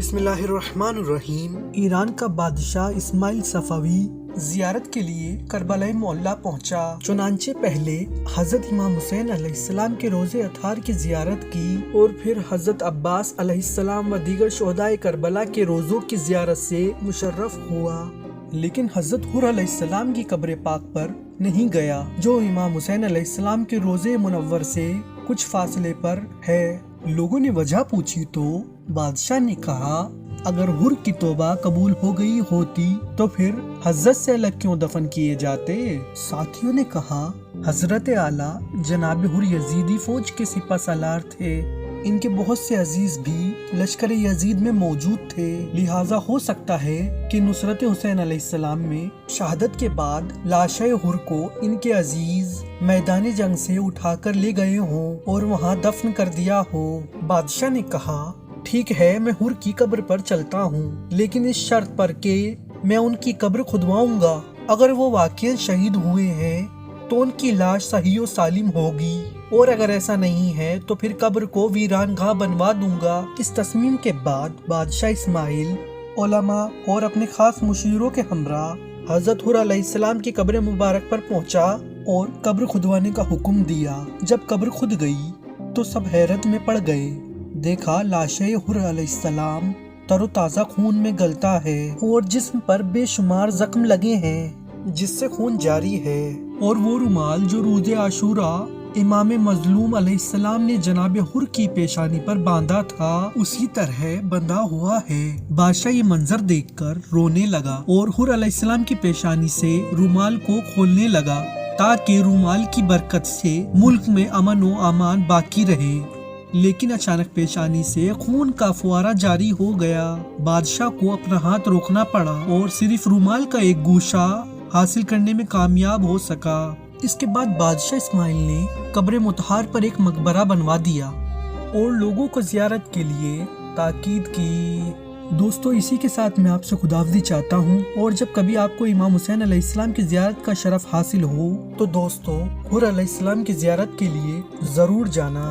बिस्मिल्लाहिर्रहमानिर्रहीम। ईरान का बादशाह इस्माइल सफावी जियारत के लिए करबला मोहल्ला पहुंचा। चुनांचे पहले हजरत इमाम हुसैन अलैहिस्सलाम के रोजे अतार की जियारत की और फिर हजरत अब्बास अलैहिस्सलाम व दीगर शोहदाए करबला के रोजों की जियारत से मुशर्रफ हुआ, लेकिन हजरत हुर अलैहिस्सलाम की कब्र पाक पर नहीं गया, जो इमाम हुसैन अलैहिस्सलाम के रोजे मुनव्वर से कुछ फासले पर है। लोगों ने वजह पूछी तो बादशाह ने कहा, अगर हुर की तौबा कबूल हो गई होती तो फिर हजरत से अलग क्यों दफन किए जाते। साथियों ने कहा, हजरत आला जनाब हुर यजीदी फौज के सिपह सालार थे, इनके बहुत से अजीज भी लश्कर यजीद में मौजूद थे, लिहाजा हो सकता है कि नुसरत हुसैन अलैहिस्सलाम में शहादत के बाद लाशे हुर को इनके अजीज मैदान जंग से उठाकर ले गए हों और वहां दफन कर दिया हो। बादशाह ने कहा, ठीक है, मैं हुर की कब्र पर चलता हूँ, लेकिन इस शर्त पर कि मैं उनकी कब्र खुदवाऊंगा। अगर वो वाकई शहीद हुए हैं तो उनकी लाश सही और सालिम होगी, और अगर ऐसा नहीं है तो फिर कब्र को वीरान गाह बनवा दूंगा। इस तस्मीम के बाद बादशाह इस्माइल उलमा और अपने खास मुशीरों के हमरा हजरत हुर अलैहिस्सलाम की कब्र मुबारक पर पहुंचा और कब्र खुदवाने का हुक्म दिया। जब कब्र खुद गई तो सब हैरत में पड़ गए। देखा लाशे हुर अलैहिस्सलाम तरोताजा खून में गलता है और जिस्म पर बेशुमार जख्म लगे हैं जिससे खून जारी है, और वो रुमाल जो रोज़े आशूरा इमाम मजलूम अलैहिस्सलाम ने जनाब हुर की पेशानी पर बांधा था उसी तरह बंधा हुआ है। बादशाह ये मंजर देखकर रोने लगा और हुर अलैहिस्सलाम की पेशानी से रुमाल को खोलने लगा ताकि रुमाल की बरकत से मुल्क में अमन व अमान बाकी रहे, लेकिन अचानक पेशानी से खून का फुआरा जारी हो गया। बादशाह को अपना हाथ रोकना पड़ा और सिर्फ रुमाल का एक गोशा हासिल करने में कामयाब हो सका। इसके बाद बादशाह इस्माइल ने कब्र मुतहार पर एक मकबरा बनवा दिया और लोगों को जियारत के लिए ताकीद की। दोस्तों, इसी के साथ मैं आपसे खुदावंदी चाहता हूँ, और जब कभी आपको इमाम हुसैन अलैहिस्सलाम की जियारत का शरफ हासिल हो तो दोस्तों हुर अलैहिस्सलाम की जियारत के लिए जरूर जाना।